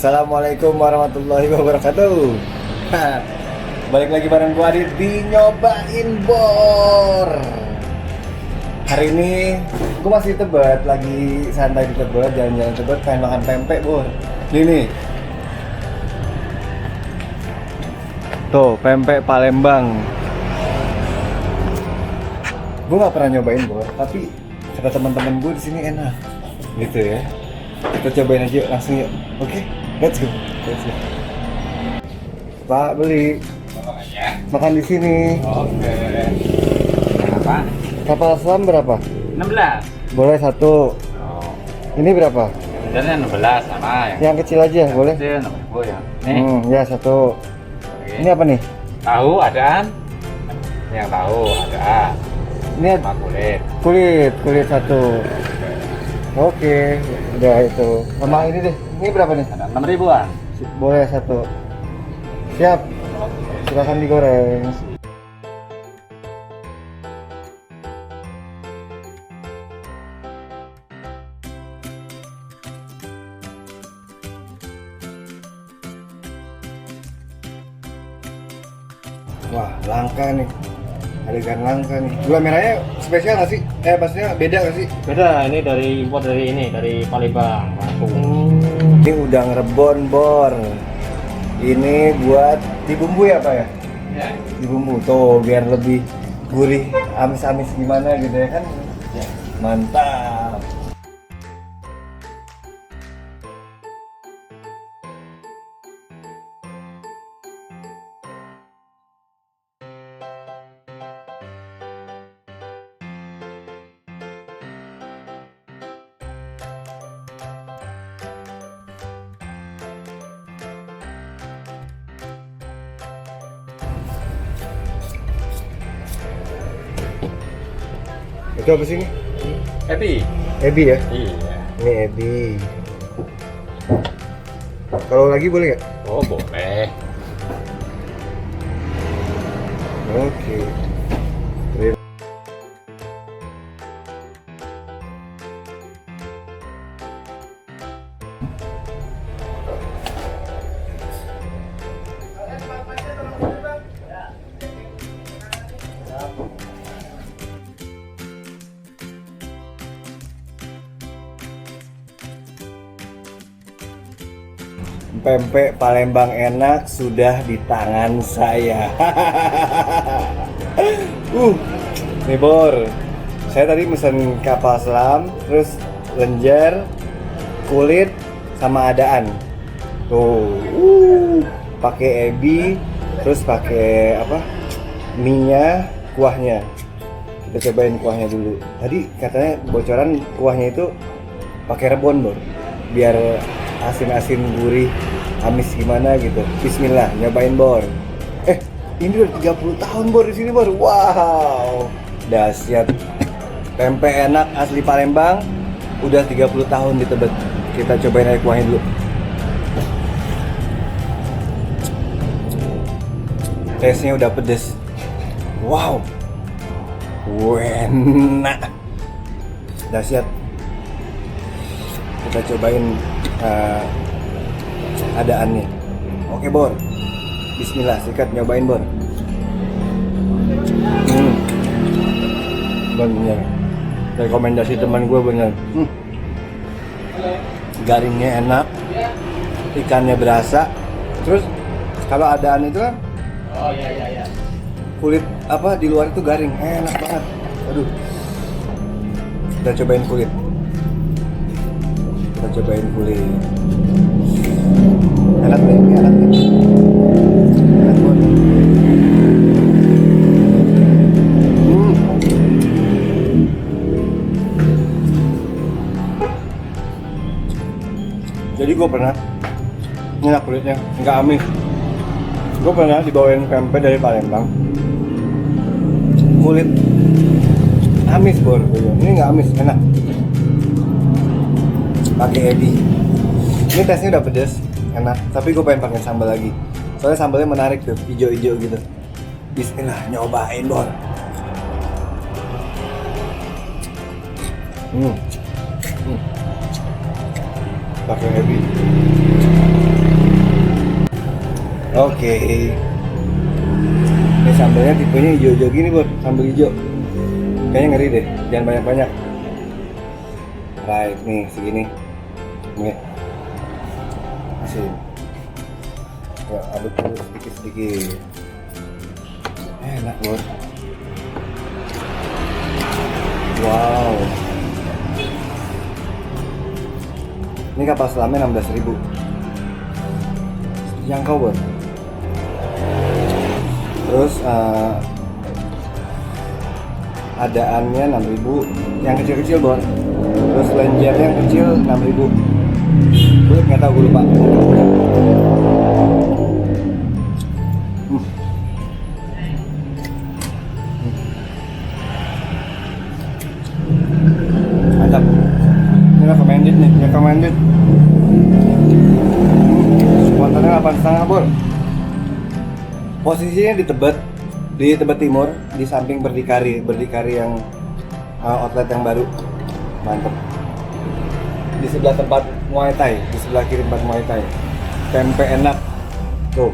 Assalamualaikum warahmatullahi wabarakatuh. Balik lagi bareng gua Adit di Nyobain Bor. Hari ini gua masih Tebet, lagi santai di Tebet, jalan-jalan Tebet, pengen makan pempek, Bor. Ini nih. Tuh, pempek Palembang. Gua nggak pernah nyobain, Bor, tapi kata teman-teman gua di sini enak. Gitu ya. Kita cobain aja langsung yuk. Oke, let's go. Pak, beli. Makan di sini. Oke. Berapa? Kapal selam berapa? 16. Boleh satu. Oh. Ini berapa? Sebenarnya 16 sama Yang kecil aja, boleh? kecil 60 ya. Nih. Ya satu. Oke. Ini apa nih? Tahu adaan? Yang tahu ada. Ini Sama kulit. kulit satu. Oke, udah itu. Sama ini deh. Ini berapa nih? Ada 6 ribuan. Boleh satu. Siap. Silakan digoreng. Wah, langka nih. Adegan langka nih. Gula merahnya spesial nggak sih? Maksudnya beda nggak sih? Beda, ini dari impor dari Palembang langsung. Ini udang rebon, Bor. Ini buat dibumbu ya, Pak ya? Ya. Dibumbu tuh biar lebih gurih, amis-amis gimana gitu ya kan? Ya, mantap. Itu apa sih ini? Happy. Ebi ya? Iya. Ini ebi. Kalau lagi boleh nggak? Oh, boleh. Oke. Terima. Pempek Palembang enak sudah di tangan saya. Nih Bor, saya tadi mesen kapal selam, terus lenjer, kulit, sama adaan. Tuh, pakai ebi, terus pakai apa? Minyak, kuahnya. Kita cobain kuahnya dulu. Tadi katanya bocoran kuahnya itu pakai rebon, Bor, biar asin-asin gurih amis gimana gitu. Bismillah, nyobain Bor. Ini udah 30 tahun Bor di sini Bor. Wow, dahsyat. Pempek enak asli Palembang udah 30 tahun di Tebet. Kita cobain aja kuahnya dulu. Tesnya udah pedes. Wow, enak, dahsyat. Kita cobain adaannya. Oke Bor, bismillah, sikat nyobain Bor. Bener, rekomendasi teman gue bener. Garingnya enak, ikannya berasa. Terus kalau adaan itu kan, Oh iya. kulit apa di luar itu garing, enak banget. Aduh, kita cobain kulit. Enak nih, enak nih. Enak banget. Jadi gue pernah, ini enak kulitnya, nggak amis. Gue pernah dibawain pempek dari Palembang, kulit amis Bor. Ini nggak amis, enak. Pakai ebi. Ini tesnya udah pedes, enak. Tapi gue pengen pakai sambal lagi. Soalnya sambalnya menarik tuh, hijau-hijau gitu. Bismillah, nyobain Bor. Pakai ebi. Oke. Ini sambalnya tipenya hijau-hijau gini, Bor. Sambal hijau. Kayaknya ngeri deh. Jangan banyak-banyak. Right, nih segini. Nih. Masih. Ya, aduk dulu sedikit-sedikit. Enak, Bor. Wow. Ini kapal selamnya 16.000. Jangkau, Bor. Terus adaannya 6.000, yang kecil-kecil, Bor. Terus lenjernya yang kecil 6.000. Gue nggak tahu, gue lupa. Mantap. Ini recommended nih, recommended. Kuantannya 8,5, Bor. Posisinya di Tebet Timur, di samping Berdikari yang outlet yang baru. Mantep. Di sebelah tempat Muay Thai, di sebelah kiri tempat Muay Thai. Tempe enak. Tuh.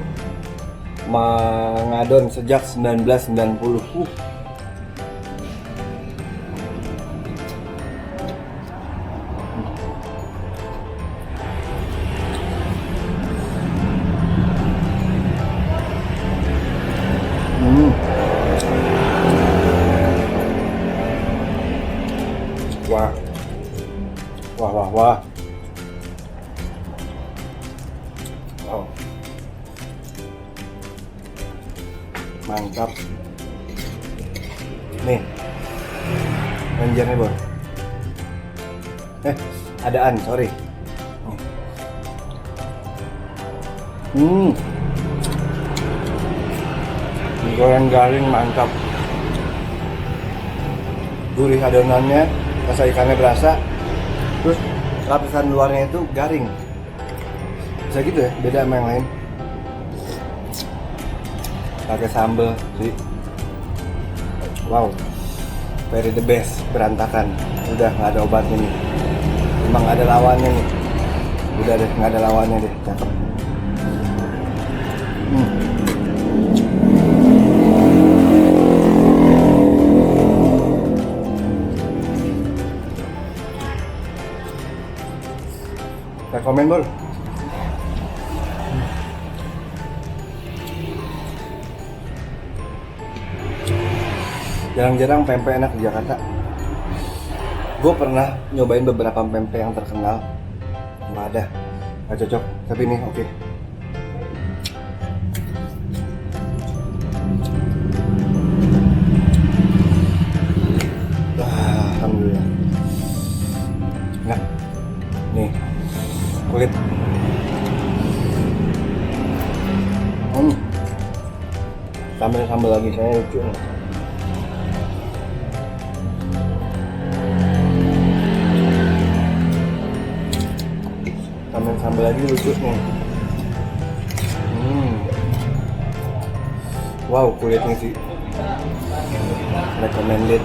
Mengadon sejak 1990. Wah. Wah, wah, wah. Wow. Mantap. Nih. Lenjernya, Bor. Adaan, sorry. Goreng garing mantap. Gurih adonannya, rasa ikannya berasa. Terus lapisan luarnya itu garing. Bisa gitu ya, beda sama yang lain. Pakai sambal sih. Wow. Very the best, berantakan. Udah nggak ada obatnya nih. Emang nggak ada lawannya nih. Udah deh, nggak ada lawannya deh. Cakep. Rekomen, Bor. Jarang-jarang pempek enak di Jakarta. Gue pernah nyobain beberapa pempek yang terkenal, nggak ada, nggak cocok. Tapi ini oke. Alhamdulillah. Nah, nih kulit. Sambal lagi, saya lucu. Sambal lagi lucu nih. Wow, kulitnya sih recommended.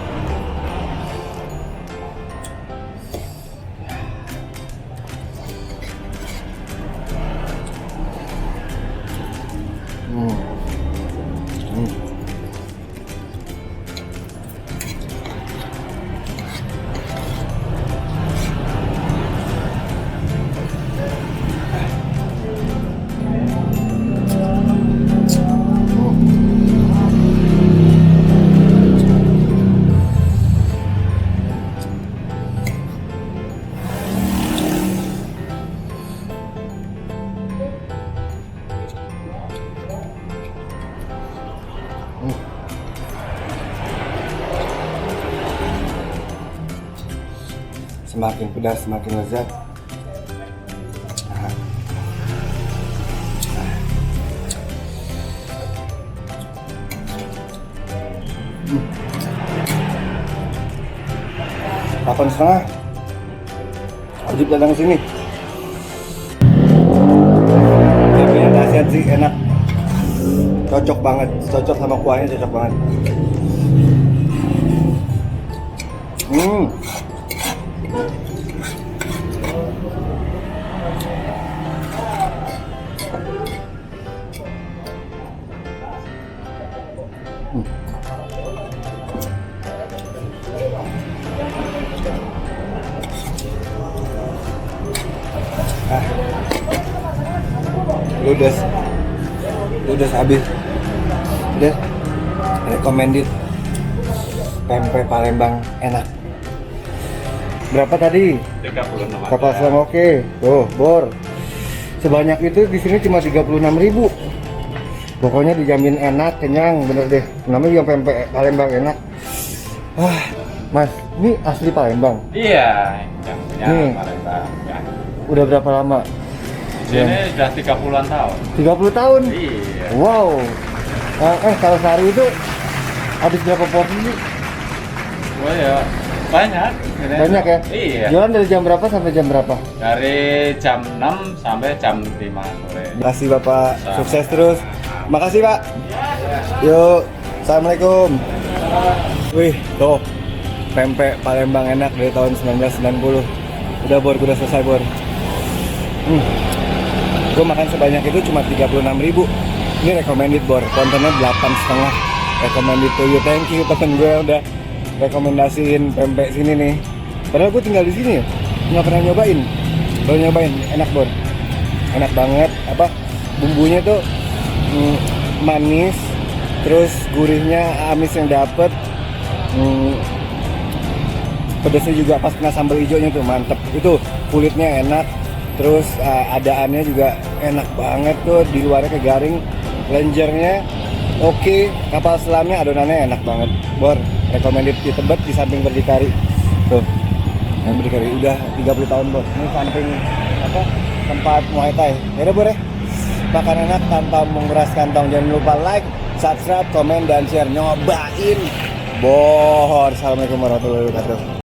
Semakin pedas semakin lezat. Delapan setengah. Wajib datang ke sini. Tempenya dahsyat sih, enak. Cocok banget, cocok sama kuahnya, cocok banget. Ah. Ludes habis. Udah recommended. Pempek Palembang enak. Berapa tadi? 36 Kapal selam oke. Tuh, Bor. Sebanyak itu di sini cuma 36.000. Pokoknya dijamin enak, kenyang, bener deh. Namanya juga pempek Palembang enak. Ah, Mas, ini asli Palembang. Iya, yang punya Nih. Palembang. Ya. Udah berapa lama? Ini sudah 30-an tahun. 30 tahun. Iya. Wow. Kalau sehari itu habis berapa porsi sih? Oh ya, banyak. Banyak ya? Iya. Jualan dari jam berapa sampai jam berapa? Dari jam 6 sampai jam 5 sore. Terima kasih Bapak, sukses terus. Makasih Pak. Yuk, assalamualaikum. Wih, tuh pempek Palembang enak dari tahun 1990. Udah Bor, udah selesai Bor. Gue makan sebanyak itu cuma 36.000. Ini recommended Bor, kontennya 8,5. Recommended to you, thank you temen gue udah rekomendasiin pempek sini nih. Padahal gue tinggal di sini ya, nggak pernah nyobain. Baru nyobain, enak Bor, enak banget. Apa bumbunya tuh manis, terus gurihnya amis yang dapet. Pedasnya juga pas kena sambal hijaunya tuh mantep. Itu kulitnya enak, terus adaannya juga enak banget tuh. Di luarnya kegaring, lenjernya oke, kapal selamnya adonannya enak banget. Bor, recommended di Tebet di samping berdikari. Tuh, yang berdikari udah 30 tahun Bor. Ini samping apa? Tempat Muay Thai. Yaudah Bor ya. Makan enak tanpa menguras kantong. Jangan lupa like, subscribe, komen, dan share. Nyobain Bor. Assalamualaikum warahmatullahi wabarakatuh.